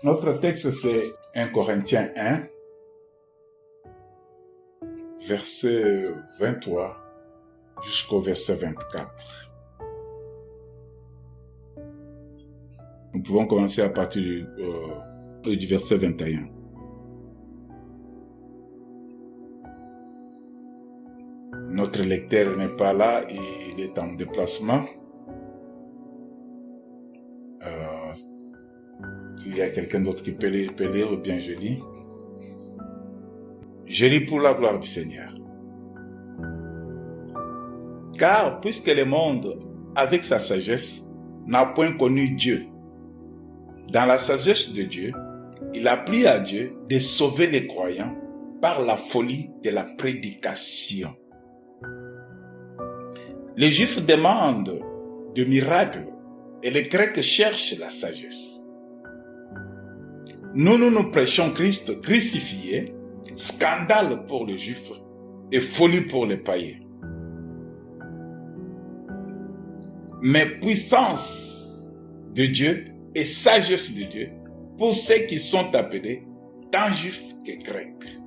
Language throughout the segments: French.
Notre texte, c'est 1 Corinthiens 1, verset 23 jusqu'au verset 24. Nous pouvons commencer à partir du verset 21. Notre lecteur n'est pas là, il est en déplacement. S'il y a quelqu'un d'autre qui peut lire, ou bien je lis. Je lis pour la gloire du Seigneur. Car puisque le monde, avec sa sagesse, n'a point connu Dieu, dans la sagesse de Dieu, il a plu à Dieu de sauver les croyants par la folie de la prédication. Les Juifs demandent de miracles et les Grecs cherchent la sagesse. Nous prêchons Christ crucifié, scandale pour les Juifs et folie pour les païens. Mais puissance de Dieu et sagesse de Dieu pour ceux qui sont appelés tant Juifs que Grecs.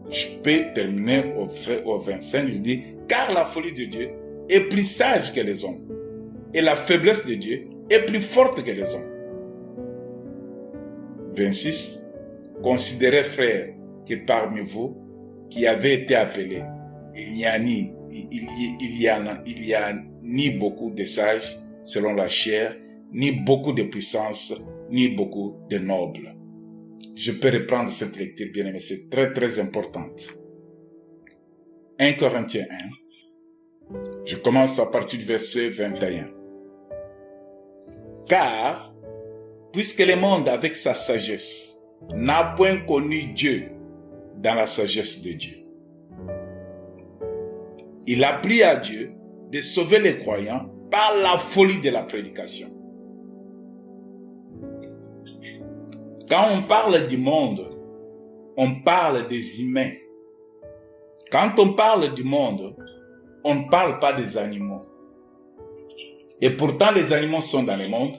Je peux terminer au 25, je dis, car la folie de Dieu est plus sage que les hommes, et la faiblesse de Dieu est plus forte que les hommes. 26, considérez, frères, que parmi vous qui avez été appelés, il n'y a ni beaucoup de sages selon la chair, ni beaucoup de puissance, ni beaucoup de nobles. Je peux reprendre cette lecture, bien aimé, c'est très très importante. 1 Corinthiens 1, je commence à partir du verset 21. Car, puisque le monde avec sa sagesse n'a point connu Dieu dans la sagesse de Dieu, il a plu à Dieu de sauver les croyants par la folie de la prédication. Quand on parle du monde, on parle des humains. Quand on parle du monde, on ne parle pas des animaux. Et pourtant, les animaux sont dans le monde.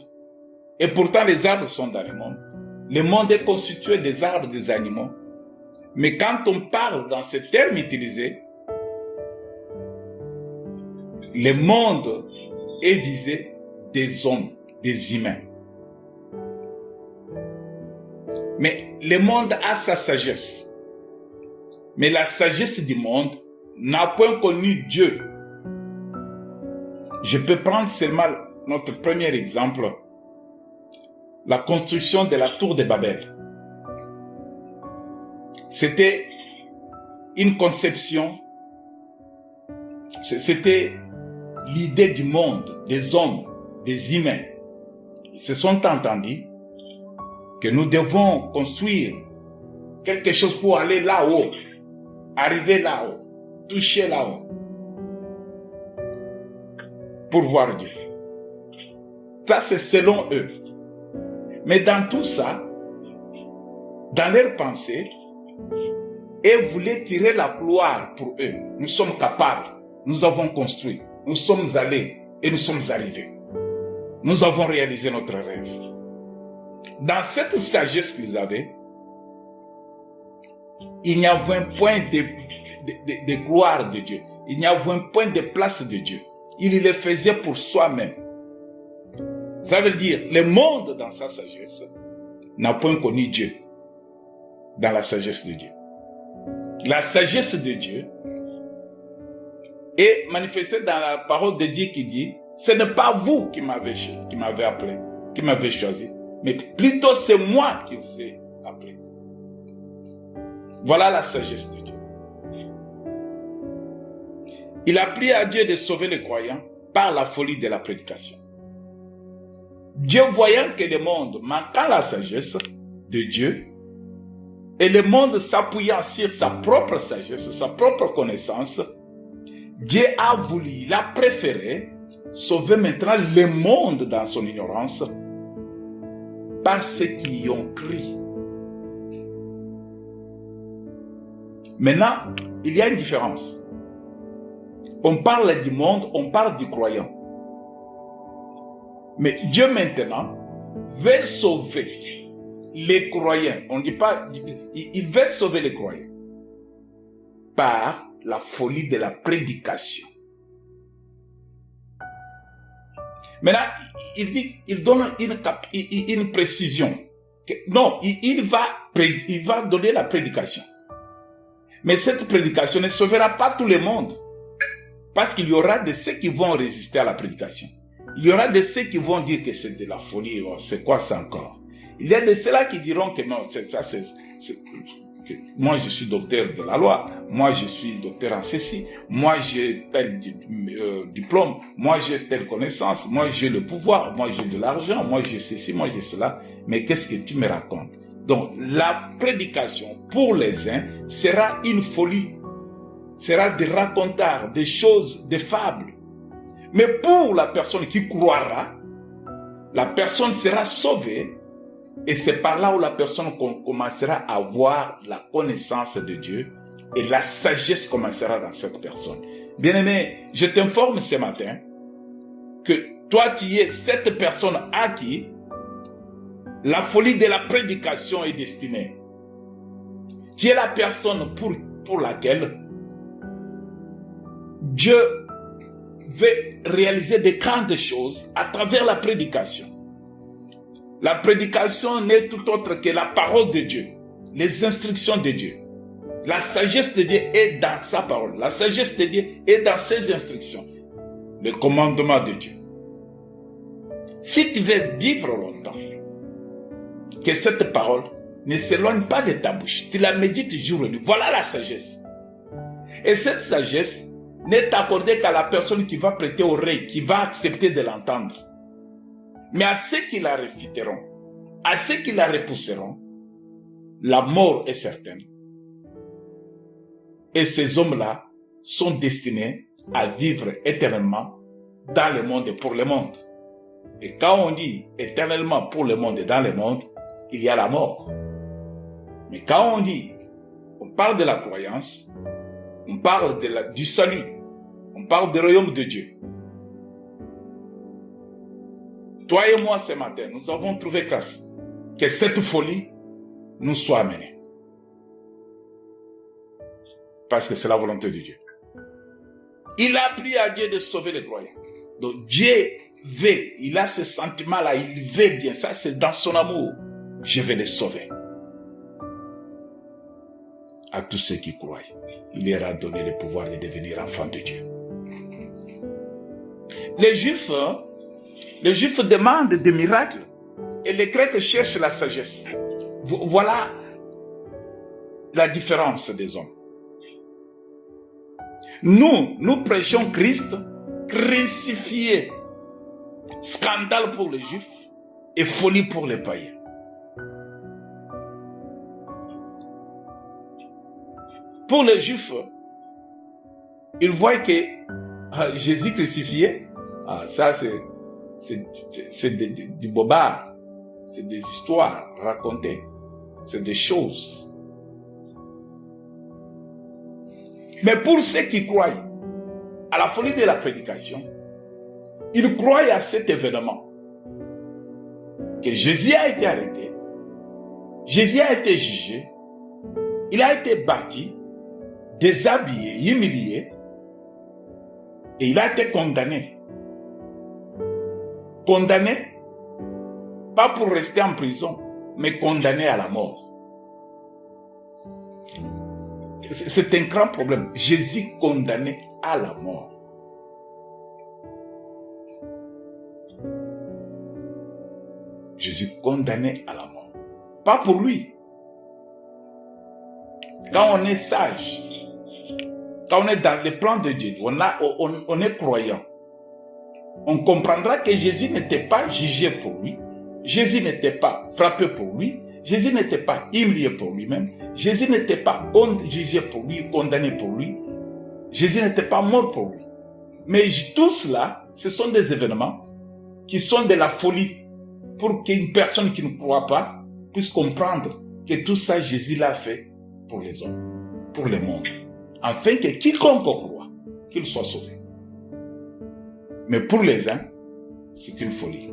Et pourtant, les arbres sont dans le monde. Le monde est constitué des arbres, des animaux. Mais quand on parle dans ces termes utilisés, le monde est visé des hommes, des humains. Mais le monde a sa sagesse. Mais la sagesse du monde n'a point connu Dieu. Je peux prendre seulement notre premier exemple, la construction de la tour de Babel. C'était une conception, c'était l'idée du monde, des hommes, des humains. Ils se sont entendus que nous devons construire quelque chose pour aller là-haut, arriver là-haut, toucher là-haut, pour voir Dieu. Ça, c'est selon eux. Mais dans tout ça, dans leurs pensées, ils voulaient tirer la gloire pour eux. Nous sommes capables, nous avons construit, nous sommes allés et nous sommes arrivés. Nous avons réalisé notre rêve. Dans cette sagesse qu'ils avaient, il n'y avait un point de gloire de Dieu. Il n'y avait un point de place de Dieu. Il le faisait pour soi-même. Ça veut dire, le monde dans sa sagesse n'a point connu Dieu dans la sagesse de Dieu. La sagesse de Dieu est manifestée dans la parole de Dieu qui dit, ce n'est pas vous qui m'avez appelé, qui m'avez choisi, mais plutôt c'est moi qui vous ai appelé. Voilà la sagesse de Dieu. Il a plu à Dieu de sauver les croyants par la folie de la prédication. Dieu voyant que le monde manquant la sagesse de Dieu et le monde s'appuyant sur sa propre sagesse, sa propre connaissance, Dieu a voulu, il a préféré sauver maintenant le monde dans son ignorance par ceux qui y ont cru. Maintenant, il y a une différence. On parle du monde, on parle du croyant. Mais Dieu maintenant veut sauver les croyants. On ne dit pas, il veut sauver les croyants par la folie de la prédication. Maintenant, il donne une précision. Non, il va donner la prédication. Mais cette prédication ne sauvera pas tout le monde. Parce qu'il y aura de ceux qui vont résister à la prédication. Il y aura de ceux qui vont dire que c'est de la folie. Oh, c'est quoi ça encore? Il y a de ceux-là qui diront que non, moi je suis docteur de la loi, moi je suis docteur en ceci, moi j'ai tel diplôme, moi j'ai telle connaissance, moi j'ai le pouvoir, moi j'ai de l'argent, moi j'ai ceci, moi j'ai cela. Mais qu'est-ce que tu me racontes? Donc la prédication pour les uns sera une folie, sera des racontars, des choses, des fables. Mais pour la personne qui croira, la personne sera sauvée. Et c'est par là où la personne commencera à avoir la connaissance de Dieu et la sagesse commencera dans cette personne. Bien-aimé, je t'informe ce matin que toi tu es cette personne à qui la folie de la prédication est destinée. Tu es la personne pour laquelle Dieu veut réaliser de grandes choses à travers la prédication. La prédication n'est tout autre que la parole de Dieu, les instructions de Dieu. La sagesse de Dieu est dans sa parole. La sagesse de Dieu est dans ses instructions. Le commandement de Dieu. Si tu veux vivre longtemps, que cette parole ne s'éloigne pas de ta bouche. Tu la médites jour et nuit. Voilà la sagesse. Et cette sagesse n'est accordée qu'à la personne qui va prêter oreille, qui va accepter de l'entendre. Mais à ceux qui la réfuteront, à ceux qui la repousseront, la mort est certaine. Et ces hommes-là sont destinés à vivre éternellement dans le monde et pour le monde. Et quand on dit éternellement pour le monde et dans le monde, il y a la mort. Mais quand on dit, on parle de la croyance, on parle du salut, on parle du royaume de Dieu. Toi et moi ce matin, nous avons trouvé grâce que cette folie nous soit amenée. Parce que c'est la volonté de Dieu. Il a pris à Dieu de sauver les croyants. Donc Dieu veut, il a ce sentiment-là, il veut bien, ça c'est dans son amour. Je vais les sauver. À tous ceux qui croient, il leur a donné le pouvoir de devenir enfants de Dieu. Les Juifs demandent des miracles et les Grecs cherchent la sagesse. Voilà la différence des hommes. Nous prêchons Christ crucifié. Scandale pour les Juifs et folie pour les païens. Pour les Juifs, ils voient que Jésus crucifié, ça c'est du bobard, c'est des histoires racontées, c'est des choses. Mais pour ceux qui croient à la folie de la prédication, ils croient à cet événement, que Jésus a été arrêté, Jésus a été jugé, il a été bâti, déshabillé, humilié, et il a été condamné. Condamné, pas pour rester en prison, mais condamné à la mort. C'est un grand problème. Jésus condamné à la mort. Jésus condamné à la mort. Pas pour lui. Quand on est sage, quand on est dans le plan de Dieu, on est croyant, on comprendra que Jésus n'était pas jugé pour lui, Jésus n'était pas frappé pour lui, Jésus n'était pas humilié pour lui-même, Jésus n'était pas jugé pour lui, condamné pour lui, Jésus n'était pas mort pour lui. Mais tout cela, ce sont des événements qui sont de la folie pour qu'une personne qui ne croit pas puisse comprendre que tout ça, Jésus l'a fait pour les hommes, pour le monde, afin que quiconque croit, qu'il soit sauvé. Mais pour les uns, C'est une folie.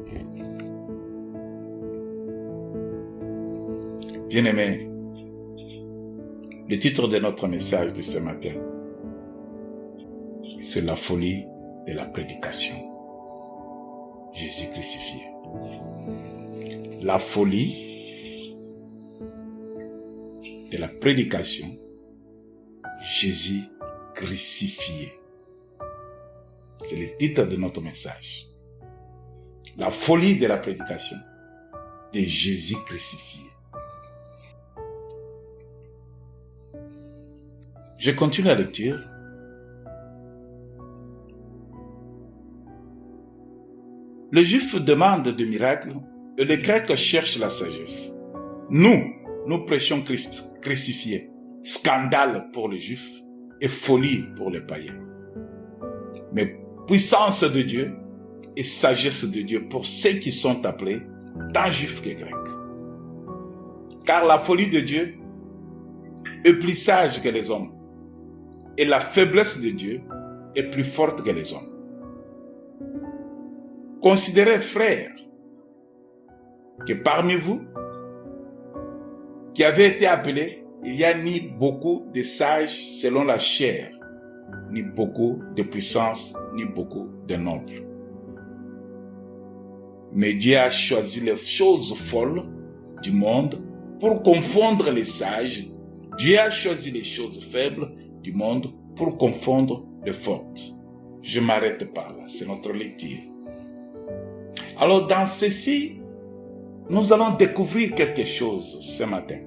Bien-aimés, le titre de notre message de ce matin, c'est la folie de la prédication. Jésus crucifié. La folie de la prédication, Jésus crucifié. C'est le titre de notre message. La folie de la prédication de Jésus crucifié. Je continue la lecture. Les Juifs demandent des miracles et les Grecs cherchent la sagesse. Nous prêchons Christ crucifié. Scandale pour les Juifs et folie pour les païens. Mais puissance de Dieu et sagesse de Dieu pour ceux qui sont appelés, tant Juifs que Grecs. Car la folie de Dieu est plus sage que les hommes, et la faiblesse de Dieu est plus forte que les hommes. Considérez, frères, que parmi vous, qui avez été appelés, il n'y a ni beaucoup de sages selon la chair, ni beaucoup de puissance, ni beaucoup de nobles. Mais Dieu a choisi les choses folles du monde pour confondre les sages. Dieu a choisi les choses faibles du monde pour confondre les fortes. Je m'arrête par là, c'est notre lecture. Alors dans ceci, nous allons découvrir quelque chose ce matin.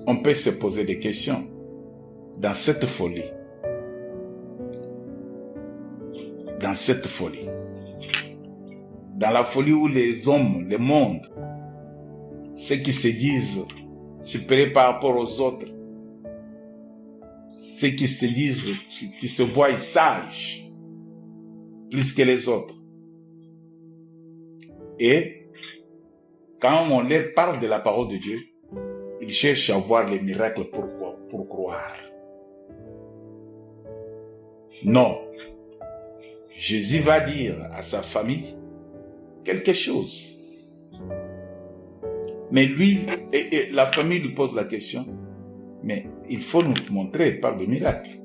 On peut se poser des questions dans cette folie. Dans cette folie. Dans la folie où les hommes, le monde, ceux qui se disent supérieurs par rapport aux autres, ceux qui se disent, qui se voient sages, plus que les autres. Et quand on leur parle de la parole de Dieu, ils cherchent à voir les miracles pour croire. Non. Jésus va dire à sa famille quelque chose. Mais lui, et la famille lui pose la question, mais il faut nous montrer par le miracle.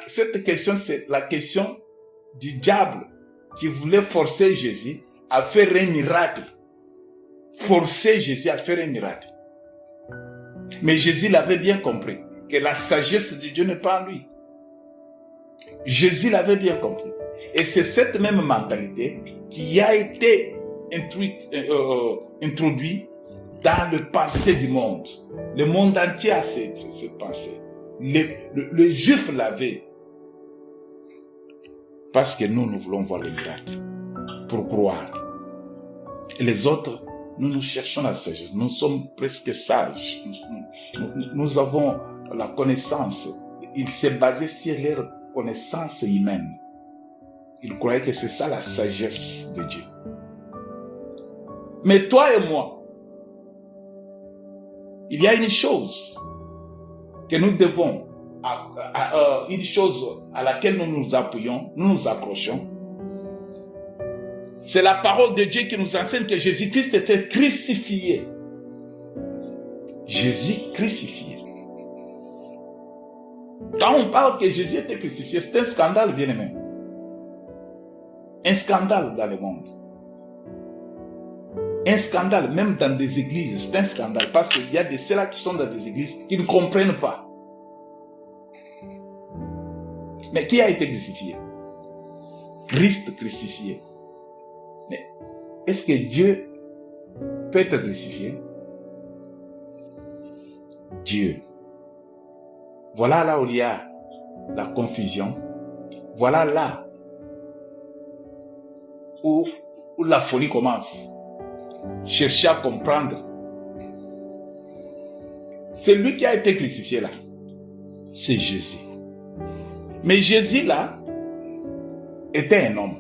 Cette question, c'est la question du diable qui voulait forcer Jésus à faire un miracle. Forcer Jésus à faire un miracle. Mais Jésus l'avait bien compris, que la sagesse de Dieu n'est pas en lui. Jésus l'avait bien compris. Et c'est cette même mentalité qui a été introduite dans le passé du monde. Le monde entier a cette pensée. Le Juif l'avait. Parce que nous voulons voir le miracle pour croire. Et les autres, nous cherchons la sagesse. Nous sommes presque sages. Nous avons la connaissance. Ils se basaient sur leur connaissance humaine. Ils croyaient que c'est ça la sagesse de Dieu. Mais toi et moi, il y a une chose que nous devons, une chose à laquelle nous nous appuyons, nous nous accrochons. C'est la parole de Dieu qui nous enseigne que Jésus-Christ était crucifié. Jésus crucifié. Quand on parle que Jésus était crucifié, c'est un scandale, bien-aimé. Un scandale dans le monde. Un scandale, même dans des églises, c'est un scandale. Parce qu'il y a de ceux-là qui sont dans des églises qui ne comprennent pas. Mais qui a été crucifié? Christ crucifié. Mais est-ce que Dieu peut être crucifié? Dieu. Voilà là où il y a la confusion. Voilà là où la folie commence. Chercher à comprendre. C'est lui qui a été crucifié là. C'est Jésus. Mais Jésus là était un homme.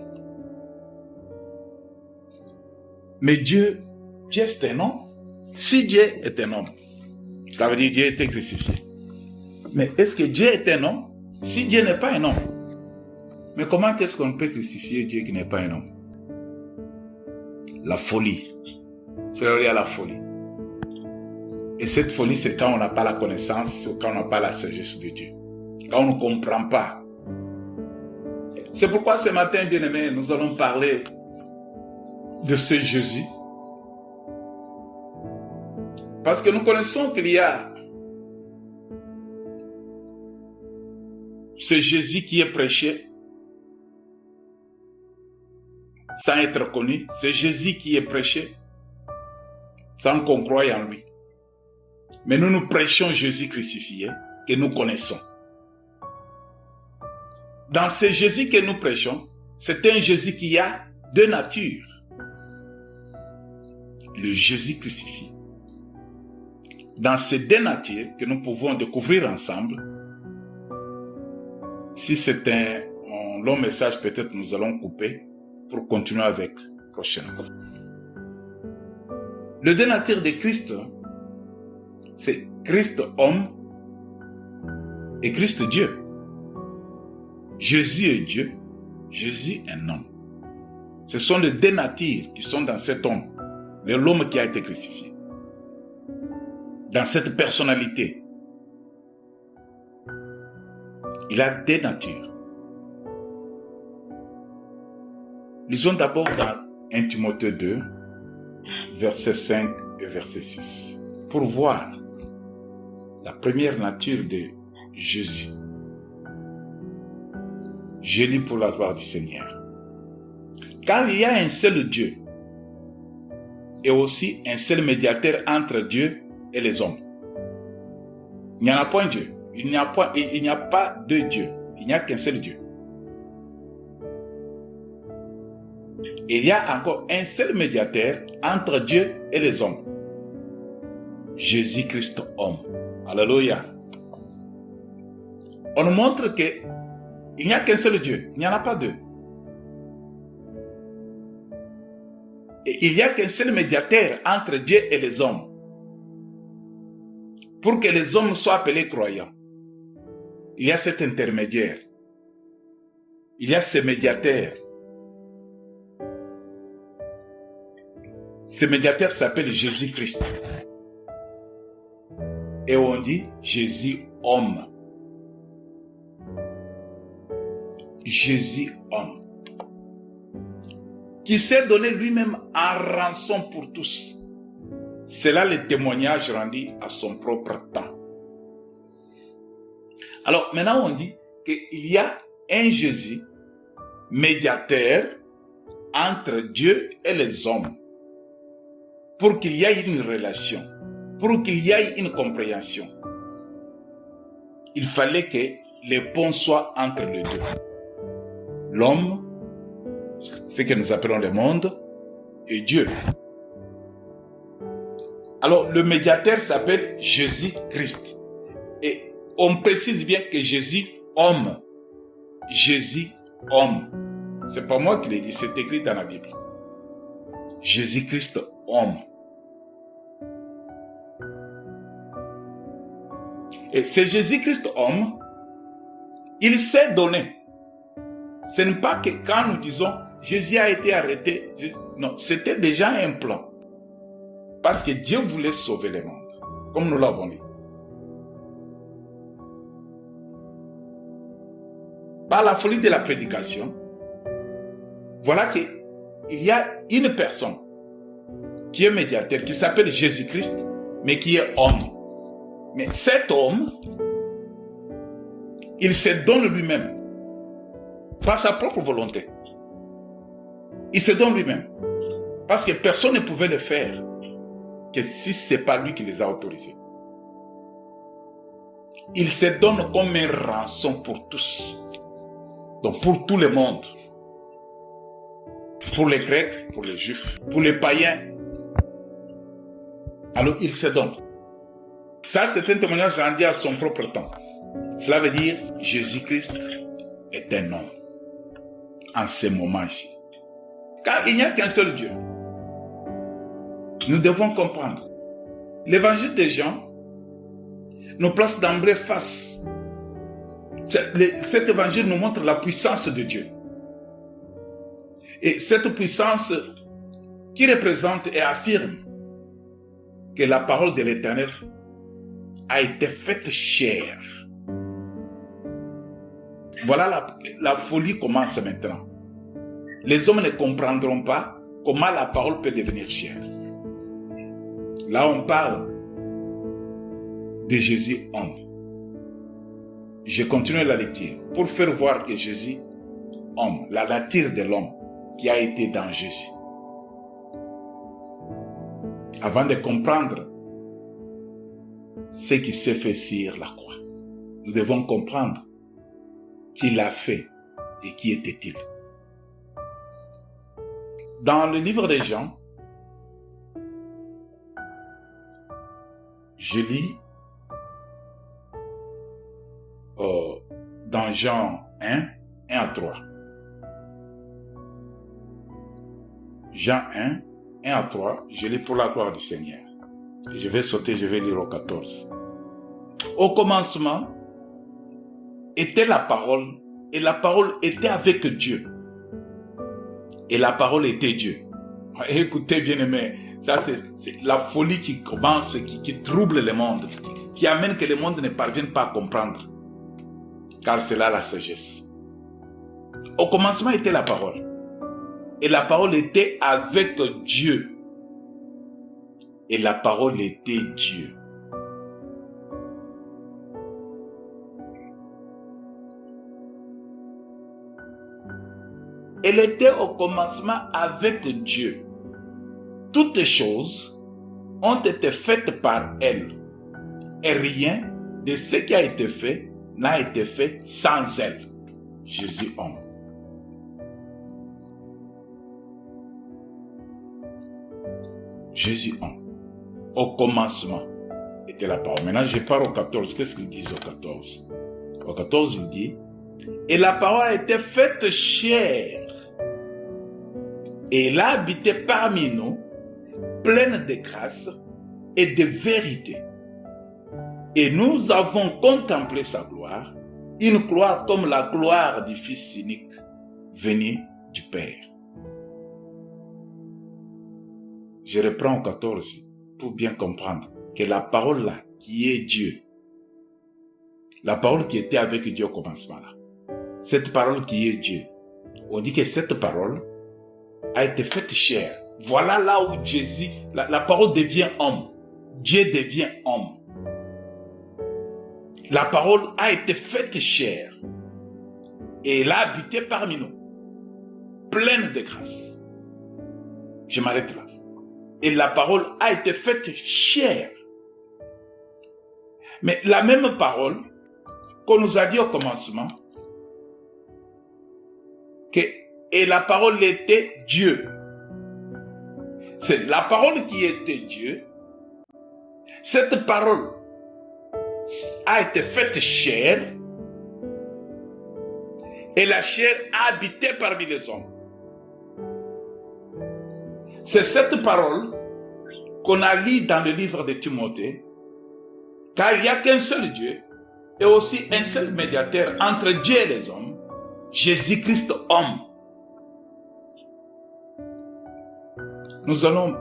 Mais Dieu c'est un homme. Si Dieu est un homme, ça veut dire Dieu était crucifié. Mais est-ce que Dieu est un homme? Si Dieu n'est pas un homme, mais comment est-ce qu'on peut crucifier Dieu qui n'est pas un homme? La folie. C'est là où il y a la folie. Et cette folie, c'est quand on n'a pas la connaissance, c'est quand on n'a pas la sagesse de Dieu. Quand on ne comprend pas. C'est pourquoi ce matin, bien-aimés, nous allons parler de ce Jésus. Parce que nous connaissons qu'il y a ce Jésus qui est prêché sans être connu. C'est Jésus qui est prêché sans qu'on croie en lui. Mais nous prêchons Jésus crucifié que nous connaissons. Dans ce Jésus que nous prêchons, c'est un Jésus qui a deux natures. Le Jésus crucifié. Dans ces deux natures que nous pouvons découvrir ensemble, si c'est un long message, peut-être nous allons couper pour continuer avec prochainement. Le deux natures de Christ, c'est Christ homme et Christ Dieu. Jésus est Dieu, Jésus est un homme. Ce sont les deux natures qui sont dans cet homme, l'homme qui a été crucifié. Dans cette personnalité, il a deux natures. Lisons d'abord dans 1 Timothée 2, verset 5 et verset 6, pour voir la première nature de Jésus. Je lis pour la gloire du Seigneur. Car il y a un seul Dieu et aussi un seul médiateur entre Dieu et les hommes. Il n'y en a pas un Dieu. Il n'y a pas deux dieux. Il n'y a qu'un seul Dieu. Il y a encore un seul médiateur entre Dieu et les hommes. Jésus-Christ homme. Alléluia. On nous montre que il n'y a qu'un seul Dieu. Il n'y en a pas deux. Et il n'y a qu'un seul médiateur entre Dieu et les hommes. Pour que les hommes soient appelés croyants, il y a cet intermédiaire. Il y a ce médiateur. Ce médiateur s'appelle Jésus-Christ. Et on dit Jésus homme. Jésus homme. Qui s'est donné lui-même en rançon pour tous. C'est là le témoignage rendu à son propre temps. Alors maintenant on dit qu'il y a un Jésus médiateur entre Dieu et les hommes. Pour qu'il y ait une relation, pour qu'il y ait une compréhension, il fallait que les ponts soient entre les deux. L'homme, ce que nous appelons le monde, et Dieu. Alors, le médiateur s'appelle Jésus-Christ. Et on précise bien que Jésus, homme. Jésus, homme. C'est pas moi qui l'ai dit, c'est écrit dans la Bible. Jésus-Christ, homme. Et c'est Jésus-Christ, homme, il s'est donné. Ce n'est pas que quand nous disons Jésus a été arrêté, non, c'était déjà un plan. Parce que Dieu voulait sauver le monde, comme nous l'avons dit. Par la folie de la prédication, voilà qu'il y a une personne qui est médiateur, qui s'appelle Jésus-Christ, mais qui est homme. Mais cet homme, il se donne lui-même, par sa propre volonté. Il se donne lui-même. Parce que personne ne pouvait le faire, que si ce n'est pas lui qui les a autorisés. Il se donne comme une rançon pour tous. Donc pour tout le monde. Pour les Grecs, pour les Juifs, pour les païens. Alors il se donne. Ça, c'est un témoignage rendu à son propre temps. Cela veut dire Jésus-Christ est un homme. En ce moment-ci. Car il n'y a qu'un seul Dieu. Nous devons comprendre. L'évangile de Jean nous place d'emblée face. Cet évangile nous montre la puissance de Dieu. Et cette puissance qui représente et affirme que la parole de l'Éternel a été faite chair. Voilà la folie commence maintenant. Les hommes ne comprendront pas comment la parole peut devenir chair. Là, on parle de Jésus homme. Je continue la lecture pour faire voir que Jésus homme, la nature de l'homme qui a été dans Jésus. Avant de comprendre ce qui s'est fait sur la croix, nous devons comprendre qui l'a fait et qui était-il. Dans le livre de Jean, je lis dans Jean 1, 1 à 3. Jean 1, 1 à 3, je lis pour la gloire du Seigneur. Je vais sauter, je vais lire au 14. Au commencement était la parole, et la parole était avec Dieu. Et la parole était Dieu. Écoutez bien aimé, ça c'est la folie qui commence, qui trouble le monde, qui amène que le monde ne parvienne pas à comprendre. Car c'est là la sagesse. Au commencement était la parole. Et la parole était avec Dieu. Et la parole était Dieu. Elle était au commencement avec Dieu. Toutes choses ont été faites par elle. Et rien de ce qui a été fait n'a été fait sans elle. Jésus homme. Jésus homme. Au commencement était la parole. Maintenant, je pars au 14. Qu'est-ce qu'il dit au 14? Au 14, il dit, et la parole a été faite chair. Et elle a habité parmi nous, pleine de grâce et de vérité. Et nous avons contemplé sa gloire, une gloire comme la gloire du Fils unique, venu du Père. Je reprends au 14 pour bien comprendre que la parole là, qui est Dieu, la parole qui était avec Dieu au commencement là, cette parole qui est Dieu, on dit que cette parole a été faite chair. Voilà là où Jésus, la parole devient homme. Dieu devient homme. La parole a été faite chair. Et elle a habité parmi nous. Pleine de grâce. Je m'arrête là. Et la parole a été faite chair. Mais la même parole qu'on nous a dit au commencement, et la parole était Dieu. C'est la parole qui était Dieu. Cette parole a été faite chair. Et la chair a habité parmi les hommes. C'est cette parole qu'on a lue dans le livre de Timothée, car il n'y a qu'un seul Dieu et aussi un seul médiateur entre Dieu et les hommes, Jésus-Christ homme. Nous allons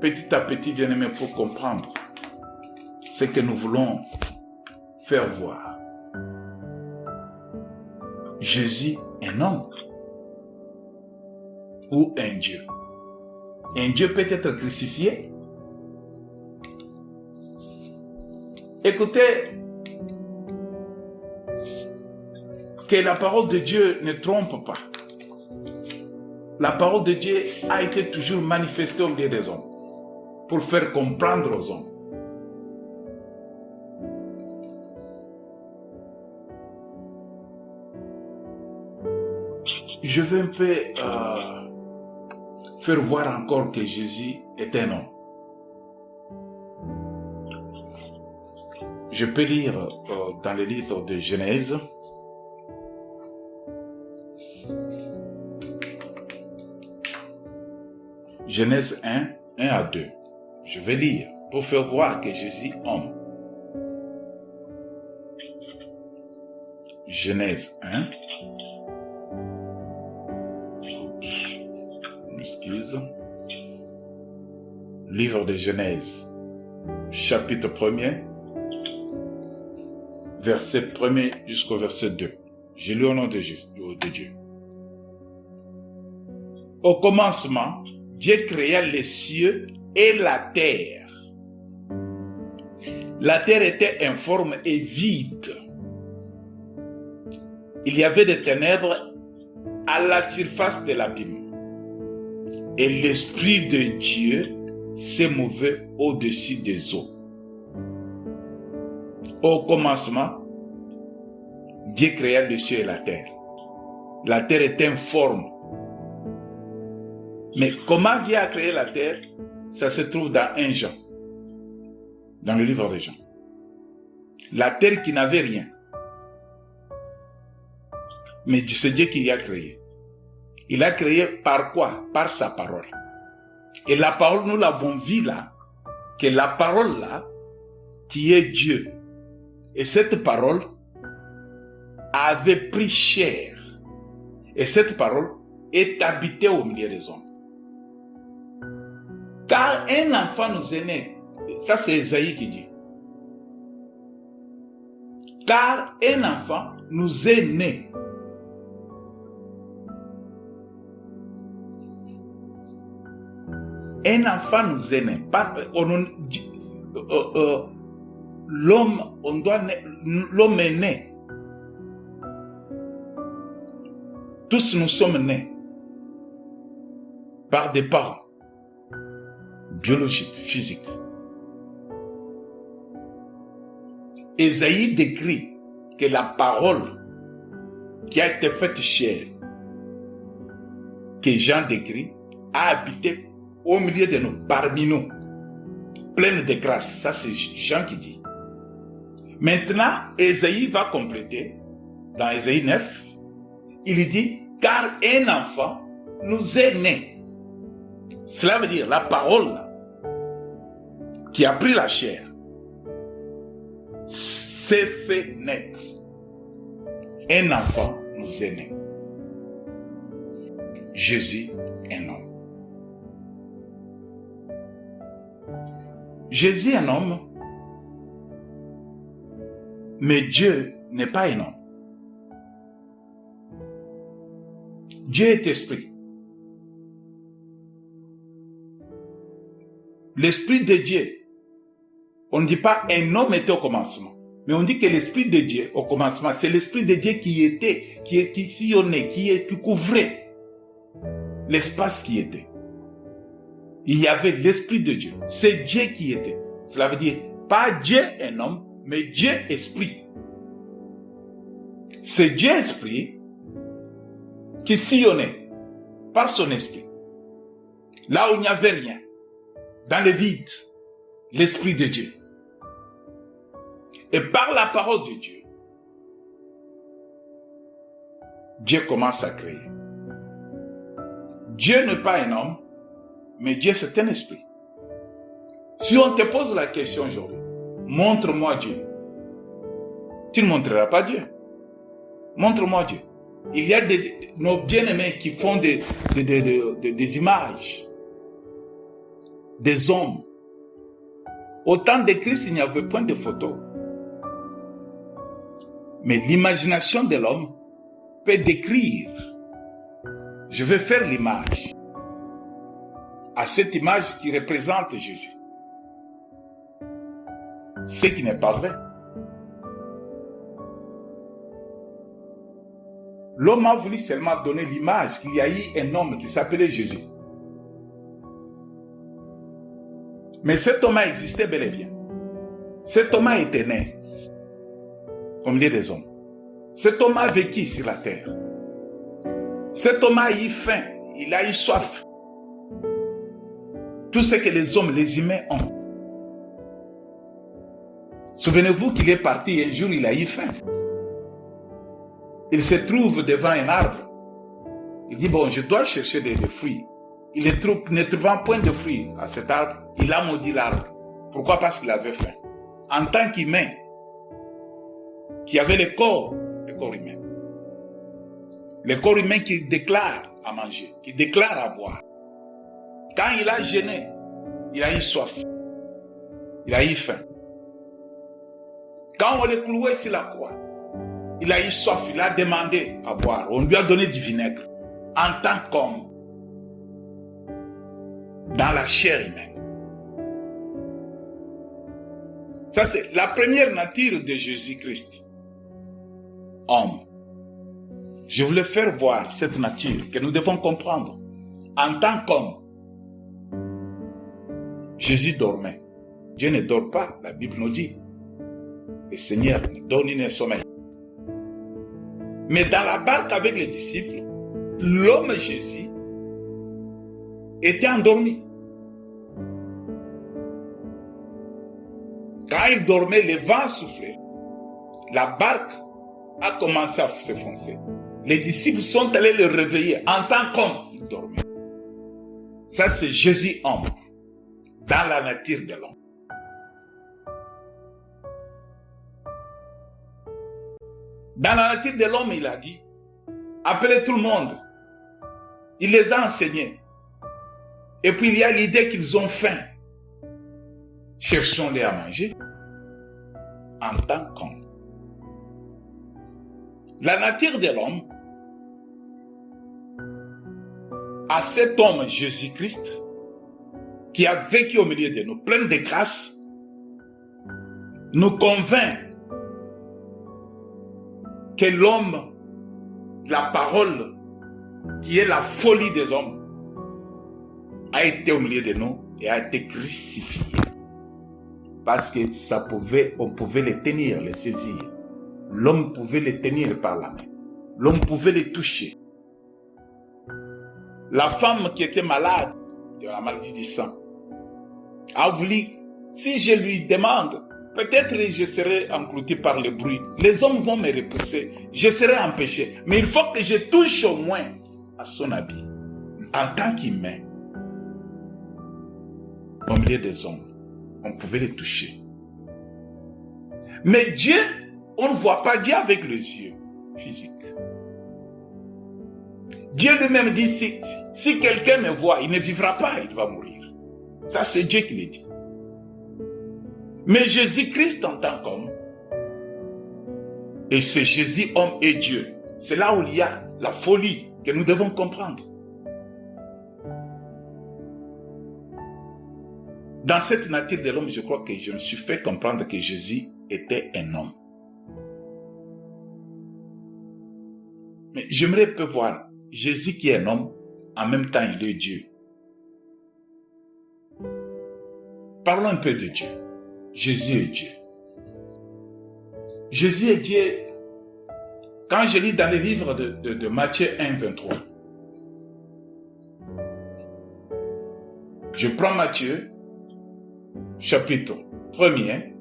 petit à petit, bien-aimés, pour comprendre ce que nous voulons faire voir. Jésus, un homme ou un Dieu? Un Dieu peut être crucifié? Écoutez, que la parole de Dieu ne trompe pas. La parole de Dieu a été toujours manifestée au milieu des hommes pour faire comprendre aux hommes. Je veux un peu faire voir encore que Jésus est un homme. Je peux lire dans le livre de Genèse, Genèse 1, 1 à 2. Je vais lire pour faire voir que Jésus est homme. Genèse 1. Excuse. Livre de Genèse, chapitre 1er, verset 1er jusqu'au verset 2. J'ai lu au nom de Dieu. Au commencement, Dieu créa les cieux et la terre. La terre était informe et vide. Il y avait des ténèbres à la surface de l'abîme. Et l'Esprit de Dieu se mouvait au-dessus des eaux. Au commencement, Dieu créa le ciel et la terre. La terre est informe. Mais comment Dieu a créé la terre, ça se trouve dans 1 Jean, dans le livre de Jean. La terre qui n'avait rien. Mais c'est Dieu qui l'a créé. Il a créé par quoi? Par sa parole. Et la parole, nous l'avons vu là, que la parole là, qui est Dieu. Et cette parole avait pris chair. Et cette parole est habitée au milieu des hommes. Car un enfant nous est né. Ça c'est Esaïe qui dit. Car un enfant nous est né. Un enfant nous est né. L'homme est né. Tous nous sommes nés par des parents biologiques, physiques. Ésaïe décrit que la parole qui a été faite chair, que Jean décrit, a habité au milieu de nous, parmi nous, pleine de grâce. Ça, c'est Jean qui dit. Maintenant, Ésaïe va compléter, dans Ésaïe 9, il dit, car un enfant nous est né. Cela veut dire, la parole qui a pris la chair s'est fait naître. Un enfant nous est né. Jésus, un homme. Jésus est un homme, mais Dieu n'est pas un homme. Dieu est esprit. L'esprit de Dieu, on ne dit pas un homme était au commencement, mais on dit que l'esprit de Dieu au commencement, c'est l'esprit de Dieu qui était, qui sillonnait, qui couvrait l'espace qui était. Il y avait l'esprit de Dieu. C'est Dieu qui était. Cela veut dire, pas Dieu un homme, mais Dieu esprit. C'est Dieu esprit qui sillonnait par son esprit. Là où il n'y avait rien, dans le vide, l'esprit de Dieu. Et par la parole de Dieu, Dieu commence à créer. Dieu n'est pas un homme, mais Dieu c'est un esprit. Si on te pose la question aujourd'hui, montre-moi Dieu, tu ne montreras pas Dieu. Montre-moi Dieu. Il y a nos bien-aimés qui font des images, des hommes. Au temps de Christ, il n'y avait point de photos. Mais l'imagination de l'homme peut décrire. Je vais faire l'image. À cette image qui représente Jésus. Ce qui n'est pas vrai. L'homme a voulu seulement donner l'image qu'il y a eu un homme qui s'appelait Jésus. Mais cet homme a existé bel et bien. Cet homme a été né au milieu des hommes. Cet homme a vécu sur la terre. Cet homme a eu faim, il a eu soif. Tout ce que les hommes, les humains ont. Souvenez-vous qu'il est parti un jour, il a eu faim. Il se trouve devant un arbre. Il dit, bon, je dois chercher des fruits. Il ne trouvant point de fruits à cet arbre, il a maudit l'arbre. Pourquoi? Parce qu'il avait faim. En tant qu'humain, qui avait le corps corps humain. Le corps humain qui déclare à manger, qui déclare à boire. Quand il a jeûné, il a eu soif. Il a eu faim. Quand on l'a cloué sur la croix, il a eu soif, il a demandé à boire. On lui a donné du vinaigre en tant qu'homme, dans la chair humaine. Ça, c'est la première nature de Jésus-Christ, homme. Je voulais faire voir cette nature que nous devons comprendre. En tant qu'homme, Jésus dormait. Dieu ne dort pas, la Bible nous dit. Le Seigneur ne dort ni ne sommeille. Mais dans la barque avec les disciples, l'homme Jésus était endormi. Quand il dormait, le vent soufflait. La barque a commencé à s'enfoncer. Les disciples sont allés le réveiller en tant qu'homme. Il dormait. Ça, c'est Jésus homme, dans la nature de l'homme. Dans la nature de l'homme, il a dit, appelez tout le monde. Il les a enseignés. Et puis il y a l'idée qu'ils ont faim. Cherchons-les à manger en tant qu'homme. La nature de l'homme, à cet homme Jésus-Christ, qui a vécu au milieu de nous, plein de grâce, nous convainc que l'homme, la parole, qui est la folie des hommes, a été au milieu de nous et a été crucifié. Parce que on pouvait les tenir, les saisir. L'homme pouvait les tenir par la main. L'homme pouvait les toucher. La femme qui était malade de la maladie du sang a voulu, si je lui demande, peut-être je serai englouti par le bruit. Les hommes vont me repousser. Je serai empêché. Mais il faut que je touche au moins à son habit. En tant qu'humain, au milieu des hommes, on pouvait les toucher. Mais Dieu, on ne voit pas Dieu avec les yeux physiques. Dieu lui-même dit, si quelqu'un me voit, il ne vivra pas, il va mourir. Ça, c'est Dieu qui le dit. Mais Jésus-Christ en tant qu'homme, et c'est Jésus, homme et Dieu, c'est là où il y a la folie que nous devons comprendre. Dans cette nature de l'homme, je crois que je me suis fait comprendre que Jésus était un homme. Mais j'aimerais un peu voir Jésus qui est un homme, en même temps il est Dieu. Parlons un peu de Dieu. Jésus est Dieu. Jésus est Dieu. Quand je lis dans le livre de Matthieu 1, 23, je prends Matthieu, chapitre 1er,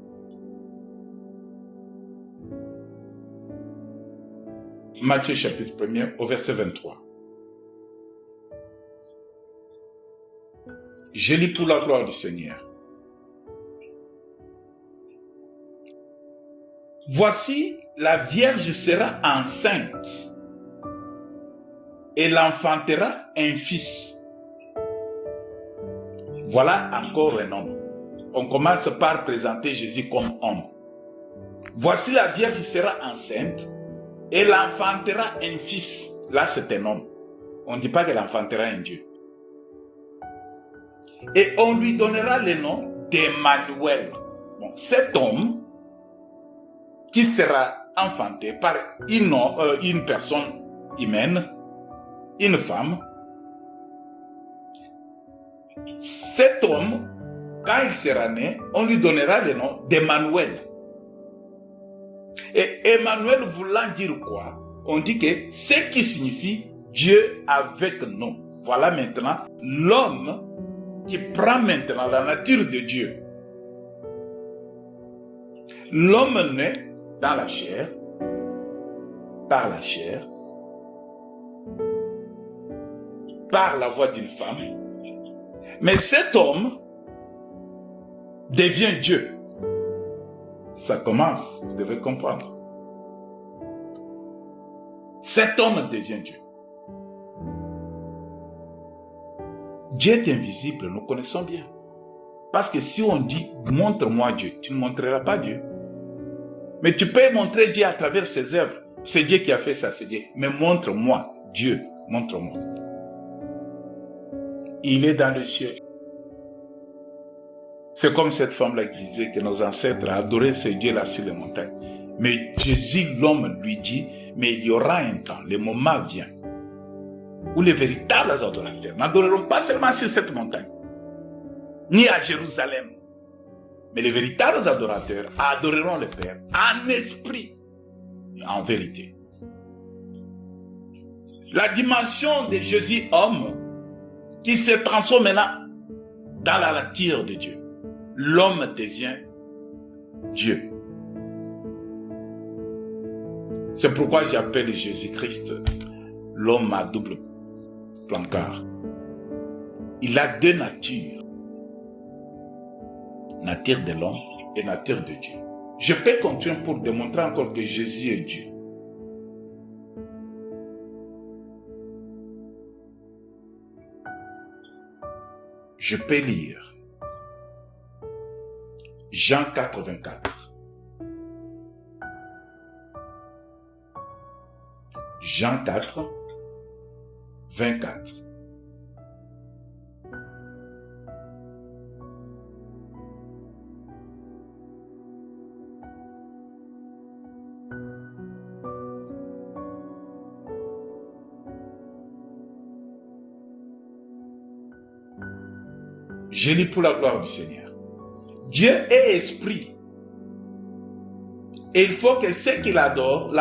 Matthieu chapitre 1er au verset 23. Je lis pour la gloire du Seigneur. Voici, la Vierge sera enceinte et l'enfantera un fils. Voilà encore un homme. On commence par présenter Jésus comme homme. Voici, la Vierge sera enceinte et l'enfantera un fils. Là, c'est un homme. On ne dit pas qu'elle enfantera un Dieu. Et on lui donnera le nom d'Emmanuel. Bon, cet homme qui sera enfanté par une personne humaine, une femme, cet homme, quand il sera né, on lui donnera le nom d'Emmanuel. Et Emmanuel voulant dire quoi? On dit que ce qui signifie Dieu avec nous. Voilà maintenant l'homme qui prend maintenant la nature de Dieu. L'homme naît dans la chair, par la chair, par la voix d'une femme. Mais cet homme devient Dieu. Ça commence, vous devez comprendre. Cet homme devient Dieu. Dieu est invisible, nous connaissons bien. Parce que si on dit « montre-moi Dieu », tu ne montreras pas Dieu. Mais tu peux montrer Dieu à travers ses œuvres. C'est Dieu qui a fait ça, c'est Dieu. Mais montre-moi Dieu, montre-moi. Il est dans le ciel. C'est comme cette femme-là qui disait que nos ancêtres adoraient ce Dieu-là sur les montagnes. Mais Jésus, l'homme, lui dit, mais il y aura un temps, le moment vient, où les véritables adorateurs n'adoreront pas seulement sur cette montagne, ni à Jérusalem, mais les véritables adorateurs adoreront le Père en esprit et en vérité. La dimension de Jésus homme qui se transforme maintenant dans la nature de Dieu. L'homme devient Dieu. C'est pourquoi j'appelle Jésus-Christ l'homme à double placard. Il a deux natures. Nature de l'homme et nature de Dieu. Je peux continuer pour démontrer encore que Jésus est Dieu. Je peux lire Jean 4, 24. Jean 4, 24. Je lis pour la gloire du Seigneur. Dieu est esprit. Et il faut que ceux qui l'adorent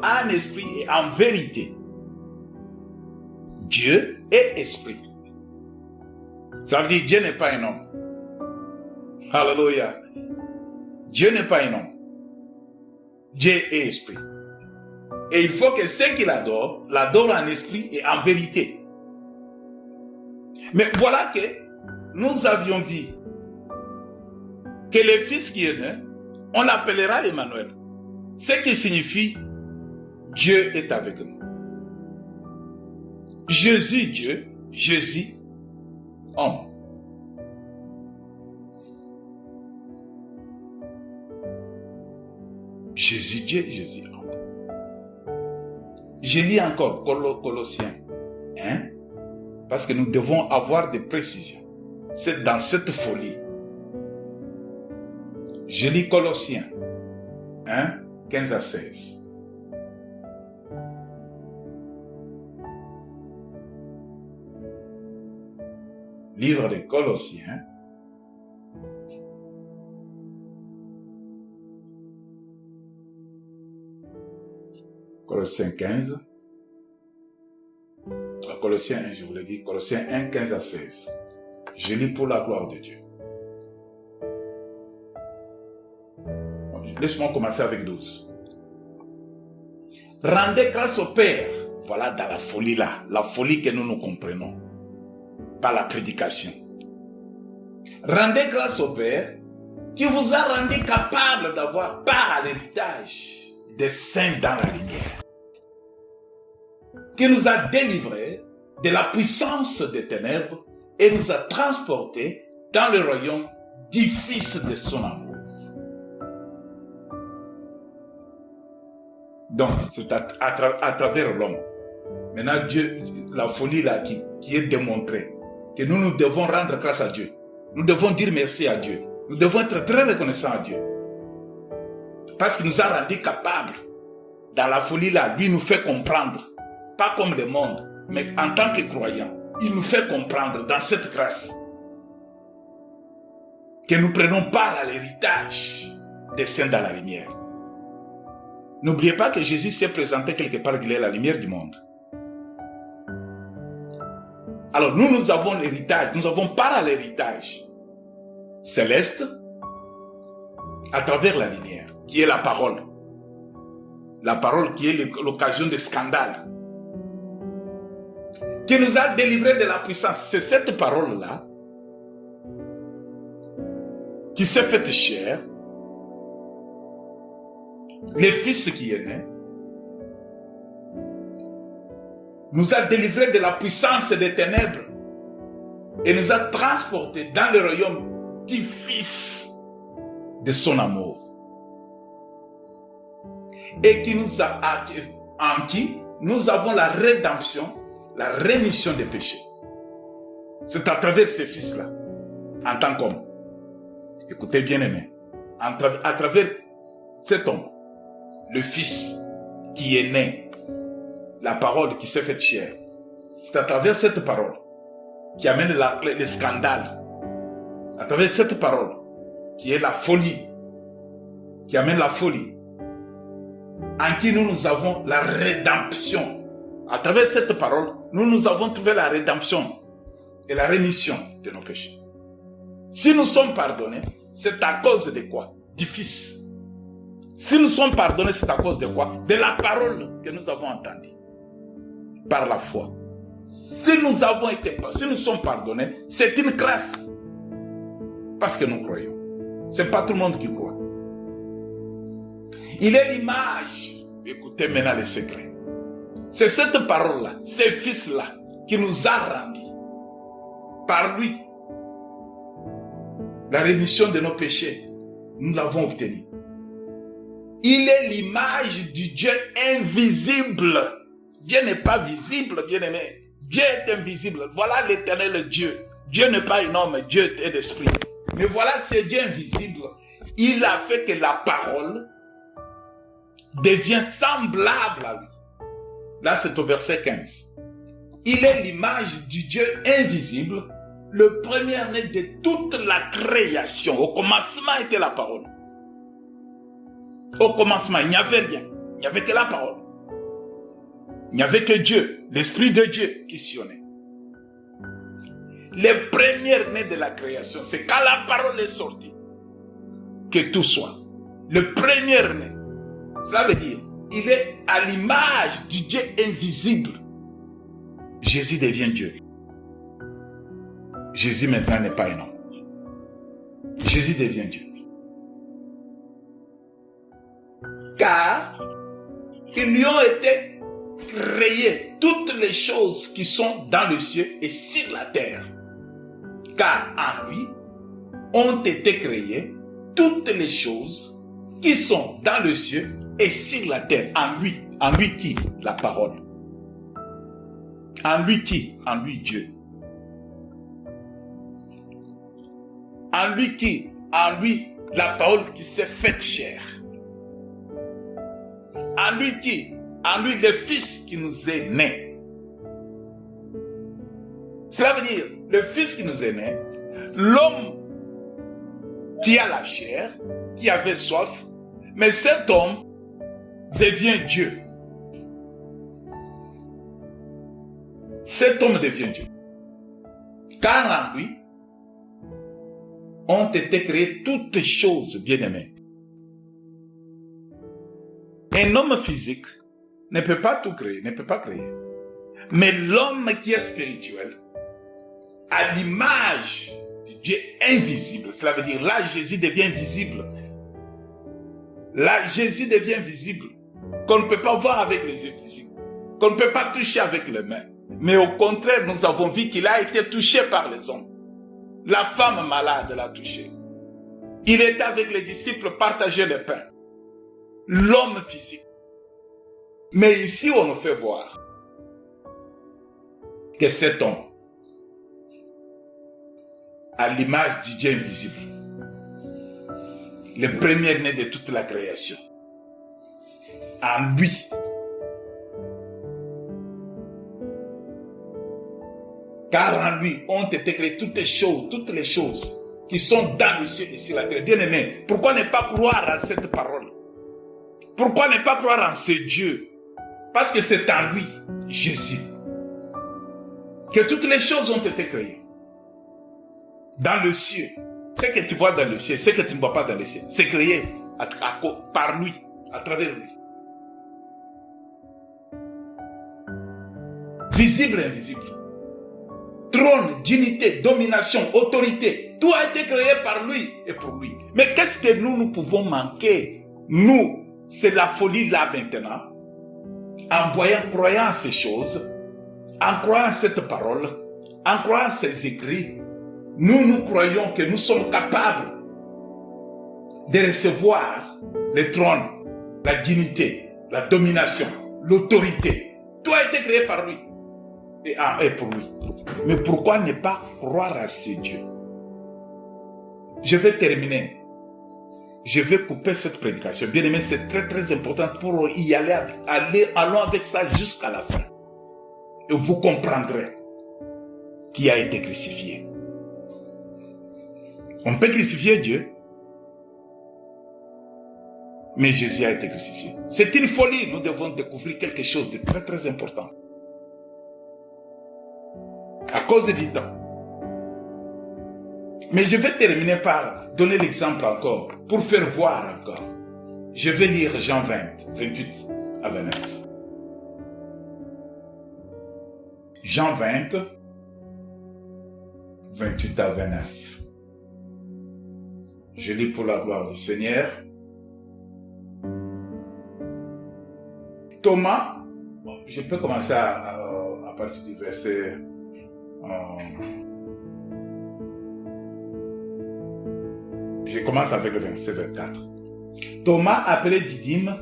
en esprit et en vérité. Dieu est esprit. Ça veut dire Dieu n'est pas un homme. Alléluia. Dieu n'est pas un homme. Dieu est esprit. Et il faut que ceux qui l'adorent en esprit et en vérité. Mais voilà que nous avions vu que le Fils qui est né, on l'appellera Emmanuel. Ce qui signifie Dieu est avec nous. Jésus Dieu, Jésus homme. Jésus Dieu, Jésus homme. Je lis encore Colossiens 1, parce que nous devons avoir des précisions. C'est dans cette folie. Je lis Colossiens 1, 15 à 16. Livre des Colossiens. Colossiens 15. Colossiens 1, je vous l'ai dit. Colossiens 1, 15 à 16. Je lis pour la gloire de Dieu. Laisse-moi commencer avec 12. Rendez grâce au Père. Voilà dans la folie là. La folie que nous comprenons. Par la prédication. Rendez grâce au Père qui vous a rendu capable d'avoir part à l'héritage des saints dans la lumière. Qui nous a délivrés de la puissance des ténèbres et nous a transportés dans le royaume du Fils de son amour. Donc, c'est à travers l'homme. Maintenant, Dieu, la folie là qui est démontrée, que nous devons rendre grâce à Dieu. Nous devons dire merci à Dieu. Nous devons être très reconnaissants à Dieu. Parce qu'il nous a rendus capables. Dans la folie là, lui nous fait comprendre. Pas comme le monde, mais en tant que croyants. Il nous fait comprendre dans cette grâce que nous prenons part à l'héritage des saints dans la lumière. N'oubliez pas que Jésus s'est présenté quelque part qu'il est la lumière du monde. Alors nous avons l'héritage, nous avons part à l'héritage céleste à travers la lumière, qui est la parole. La parole qui est l'occasion de scandale. Qui nous a délivrés de la puissance. C'est cette parole-là qui s'est faite chair, le Fils qui est né, nous a délivrés de la puissance des ténèbres et nous a transportés dans le royaume du Fils de son amour. Et qui nous a, en qui nous avons la rédemption, la rémission des péchés. C'est à travers ces fils-là, en tant qu'homme. Écoutez bien aimé, à travers cet homme, le Fils qui est né, la parole qui s'est faite chair. C'est à travers cette parole qui amène le scandale. À travers cette parole qui est la folie, qui amène la folie, en qui nous avons la rédemption. À travers cette parole, nous avons trouvé la rédemption et la rémission de nos péchés. Si nous sommes pardonnés, c'est à cause de quoi? Du Fils. Si nous sommes pardonnés, c'est à cause de quoi? De la parole que nous avons entendue. Par la foi. Si nous sommes pardonnés, c'est une grâce. Parce que nous croyons. C'est pas tout le monde qui croit. Il est l'image. Écoutez maintenant les secrets. C'est cette parole-là, ce Fils-là, qui nous a rendus. Par lui, la rémission de nos péchés, nous l'avons obtenue. Il est l'image du Dieu invisible. Dieu n'est pas visible, bien-aimé. Dieu est invisible. Voilà l'éternel Dieu. Dieu n'est pas un homme, Dieu est l'esprit. Mais voilà ce Dieu invisible. Il a fait que la parole devient semblable à lui. Là, c'est au verset 15. Il est l'image du Dieu invisible, le premier-né de toute la création. Au commencement était la parole. Au commencement, il n'y avait rien. Il n'y avait que la parole. Il n'y avait que Dieu, l'Esprit de Dieu qui sillonnait. Le premier-né de la création, c'est quand la parole est sortie que tout soit. Le premier-né. Cela veut dire, il est à l'image du Dieu invisible. Jésus devient Dieu. Jésus maintenant n'est pas un homme. Jésus devient Dieu. Car ils lui ont été créées toutes les choses qui sont dans le ciel et sur la terre. Car en lui ont été créées toutes les choses qui sont dans le ciel et sur la terre. En lui qui? La parole. En lui qui? En lui Dieu. En lui qui? En lui la parole qui s'est faite chair. En lui qui? En lui le Fils qui nous est né. Cela veut dire, le Fils qui nous est né, l'homme qui a la chair, qui avait soif, mais cet homme devient Dieu. Cet homme devient Dieu. Car en lui ont été créées toutes choses, bien-aimées. Un homme physique ne peut pas tout créer, ne peut pas créer. Mais l'homme qui est spirituel, à l'image du Dieu invisible, cela veut dire là Jésus devient visible. Là Jésus devient visible, qu'on ne peut pas voir avec les yeux physiques, qu'on ne peut pas toucher avec les mains. Mais au contraire, nous avons vu qu'il a été touché par les hommes. La femme malade l'a touché. Il était avec les disciples, partageait le pain. L'homme physique. Mais ici, on nous fait voir que cet homme, à l'image du Dieu invisible, le premier-né de toute la création, en lui, car en lui ont été créées toutes les choses qui sont dans le ciel et sur la terre. Bien-aimé, pourquoi ne pas croire à cette parole? Pourquoi ne pas croire en ce Dieu? Parce que c'est en lui, Jésus, que toutes les choses ont été créées. Dans le ciel. Ce que tu vois dans le ciel, ce que tu ne vois pas dans le ciel, c'est créé par lui, à travers lui. Visible et invisible. Trône, dignité, domination, autorité, tout a été créé par lui et pour lui. Mais qu'est-ce que nous pouvons manquer? Nous, c'est la folie là maintenant. En croyant ces choses, En croyant cette parole, en croyant ces écrits, nous croyons que nous sommes capables de recevoir le trône, la dignité, la domination, l'autorité. Tout a été créé par lui et pour lui. Mais pourquoi ne pas croire à ce Dieu? Je vais terminer. Je vais couper cette prédication. Bien aimé, c'est très très important pour y aller. Allons avec ça jusqu'à la fin. Et vous comprendrez qui a été crucifié. On peut crucifier Dieu, mais Jésus a été crucifié. C'est une folie. Nous devons découvrir quelque chose de très très important. À cause du temps. Mais je vais terminer par donner l'exemple encore, pour faire voir encore. Je vais lire Jean 20, 28 à 29. Jean 20, 28 à 29. Je lis pour la gloire du Seigneur. Thomas, je peux commencer à partir du verset... je commence avec le verset 24. Thomas, appelé Didyme,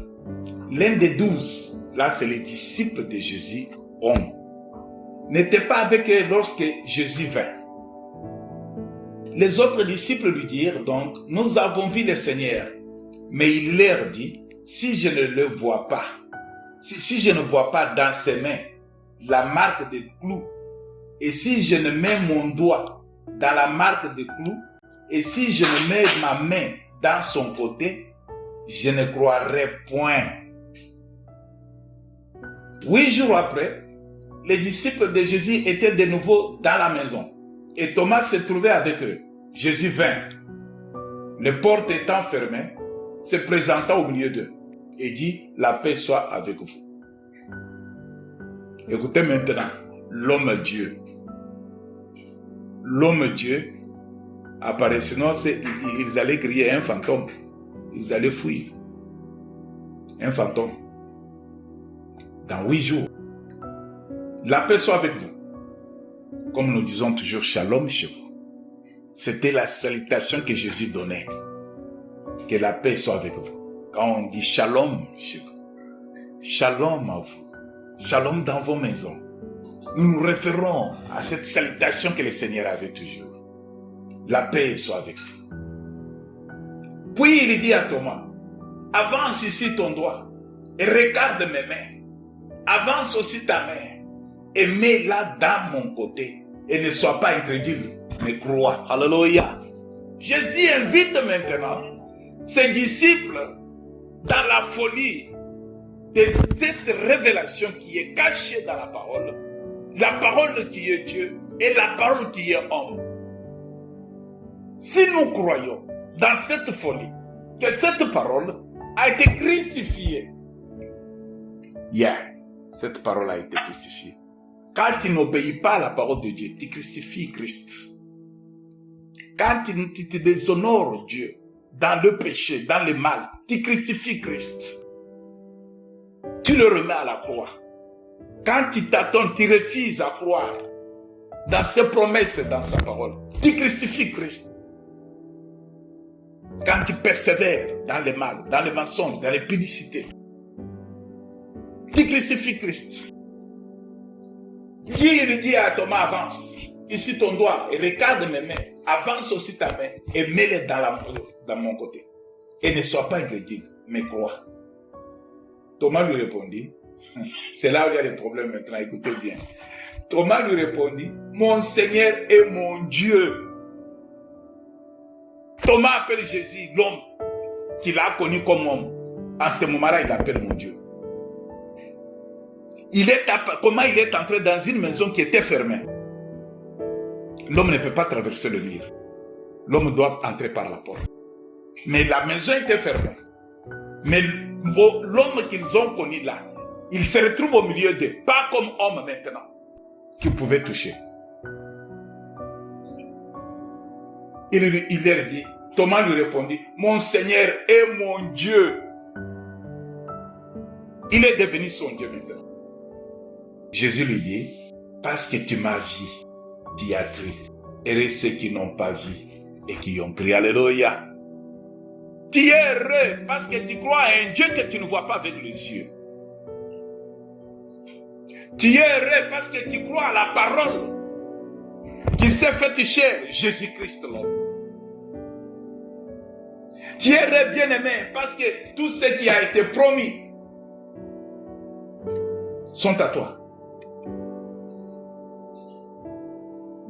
l'un des 12, là c'est les disciples de Jésus, n'était pas avec eux lorsque Jésus vint. Les autres disciples lui dirent donc, nous avons vu le Seigneur. Mais il leur dit, si je ne le vois pas, si je ne vois pas dans ses mains la marque des clous, et si je ne mets mon doigt dans la marque des clous, et si je ne mets ma main dans son côté, je ne croirai point. 8 jours après, les disciples de Jésus étaient de nouveau dans la maison, et Thomas se trouvait avec eux. Jésus vint, les portes étant fermées, se présenta au milieu d'eux, et dit, la paix soit avec vous. Écoutez maintenant, l'homme Dieu. L'homme Dieu apparaît, sinon ils allaient crier un fantôme. Ils allaient fuir. Un fantôme. Dans 8 jours. La paix soit avec vous. Comme nous disons toujours, shalom chez vous. C'était la salutation que Jésus donnait. Que la paix soit avec vous. Quand on dit shalom chez vous. Shalom à vous. Shalom dans vos maisons. Nous nous référons à cette salutation que le Seigneur avait toujours. La paix soit avec vous. Puis il dit à Thomas, avance ici ton doigt et regarde mes mains. Avance aussi ta main et mets-la dans mon côté et ne sois pas incrédule, mais crois. Alléluia. Jésus invite maintenant ses disciples dans la folie de cette révélation qui est cachée dans la parole qui est Dieu et la parole qui est homme. Si nous croyons dans cette folie, que cette parole a été crucifiée, cette parole a été crucifiée. Quand tu n'obéis pas à la parole de Dieu, tu crucifies Christ. Quand tu te déshonores Dieu dans le péché, dans le mal, tu crucifies Christ. Tu le remets à la croix. Quand tu t'attends, tu refuses à croire dans ses promesses et dans sa parole, tu crucifies Christ. Quand tu persévères dans le mal, dans les mensonges, dans les publicités, tu crucifies Christ. Dieu lui dit à Thomas, avance, ici ton doigt, et regarde mes mains, avance aussi ta main, et mets-les dans mon côté. Et ne sois pas incrédule, mais crois. Thomas lui répondit, c'est là où il y a des problèmes maintenant, écoutez bien. Thomas lui répondit, mon Seigneur et mon Dieu. Thomas appelle Jésus l'homme qu'il a connu comme homme. En ce moment-là, il l'appelle mon Dieu. Comment il est entré dans une maison qui était fermée? L'homme ne peut pas traverser le mur. L'homme doit entrer par la porte. Mais la maison était fermée. Mais l'homme qu'ils ont connu là, il se retrouve au milieu d'eux, pas comme homme maintenant, qu'ils pouvaient toucher. Il leur dit, Thomas lui répondit, mon Seigneur est mon Dieu. Il est devenu son Dieu maintenant. Jésus lui dit, Parce que tu m'as vu, tu as cru. Et ceux qui n'ont pas vu et qui ont cru. Alléluia. Tu es heureux parce que tu crois à un Dieu que tu ne vois pas avec les yeux. Tu es heureux parce que tu crois à la parole qui s'est faite chair, Jésus-Christ l'homme. Tu es heureux, bien-aimé, parce que tout ce qui a été promis sont à toi.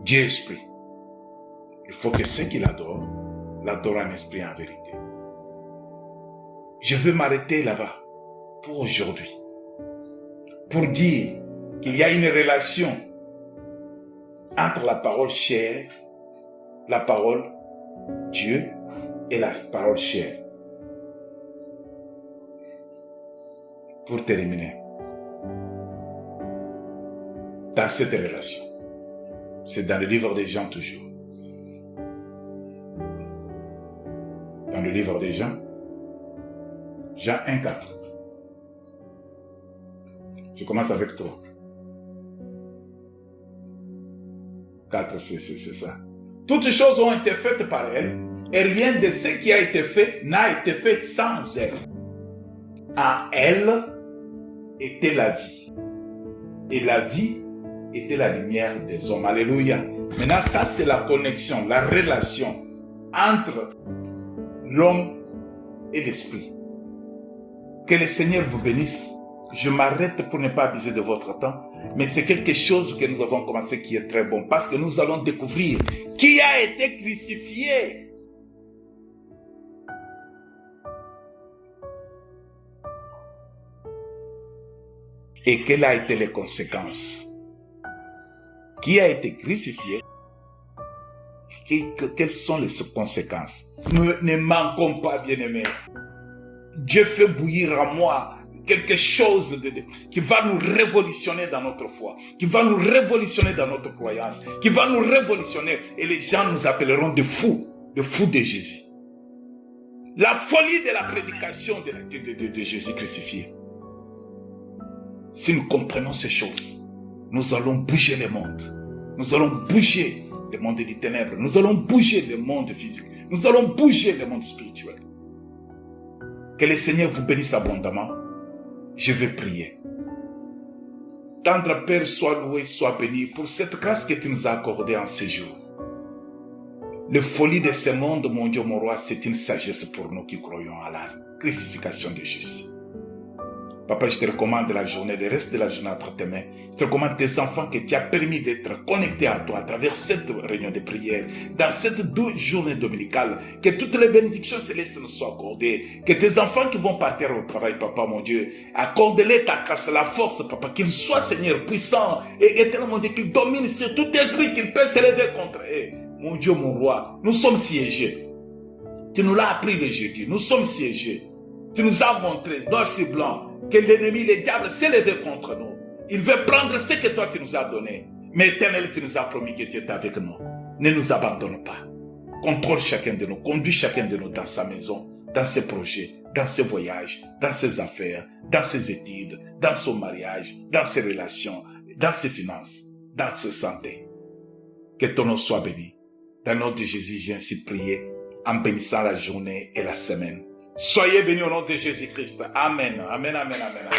Dieu est esprit. Il faut que ceux qui l'adorent en esprit et en vérité. Je veux m'arrêter là-bas pour aujourd'hui. Pour dire qu'il y a une relation entre la parole chair, la parole Dieu et la parole chair. Pour terminer, dans cette relation, c'est dans le livre des Jean toujours. Dans le livre des Jean, Jean 1,4. Je commence avec toi. 4, c'est ça. Toutes choses ont été faites par elle, et rien de ce qui a été fait n'a été fait sans elle. En elle était la vie. Et la vie était la lumière des hommes. Alléluia. Maintenant, ça c'est la connexion, la relation entre l'homme et l'esprit. Que le Seigneur vous bénisse. Je m'arrête pour ne pas abuser de votre temps, mais c'est quelque chose que nous avons commencé qui est très bon, parce que nous allons découvrir qui a été crucifié. Et quelles ont été les conséquences? Qui a été crucifié? Quelles sont les conséquences? Nous ne manquons pas, bien-aimés. Dieu fait bouillir en moi quelque chose qui va nous révolutionner dans notre foi, qui va nous révolutionner dans notre croyance, qui va nous révolutionner, et les gens nous appelleront des fous de Jésus. La folie de la prédication de Jésus crucifié. Si nous comprenons ces choses, nous allons bouger le monde. Nous allons bouger le monde des ténèbres. Nous allons bouger le monde physique. Nous allons bouger le monde spirituel. Que le Seigneur vous bénisse abondamment. Je vais prier. Tendre Père, sois loué, sois béni pour cette grâce que tu nous as accordée en ce jour. La folie de ce monde, mon Dieu, mon roi, c'est une sagesse pour nous qui croyons à la crucifixion de Jésus. Papa, je te recommande la journée, le reste de la journée entre tes mains. Je te recommande tes enfants que tu as permis d'être connectés à toi à travers cette réunion de prière, dans cette journée dominicale. Que toutes les bénédictions célestes nous soient accordées. Que tes enfants qui vont partir au travail, Papa, mon Dieu, accorde-les ta grâce, la force, Papa, qu'ils soient, Seigneur, puissants et éternellement, Dieu, qu'ils dominent sur tout esprit qu'ils peuvent s'élever contre eux. Mon Dieu, mon roi, nous sommes siégés. Tu nous l'as appris le jeudi, nous sommes siégés. Tu nous as montré, noir sur blanc, que l'ennemi, le diable, s'est levé contre nous. Il veut prendre ce que toi tu nous as donné. Mais Éternel, tu nous as promis que tu es avec nous. Ne nous abandonne pas. Contrôle chacun de nous, conduis chacun de nous dans sa maison, dans ses projets, dans ses voyages, dans ses affaires, dans ses études, dans son mariage, dans ses relations, dans ses finances, dans sa santé. Que ton nom soit béni. Dans le nom de Jésus, j'ai ainsi prié en bénissant la journée et la semaine. Soyez bénis au nom de Jésus-Christ. Amen. Amen, amen, amen, amen.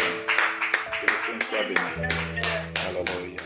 Que le Seigneur soit béni. Alléluia.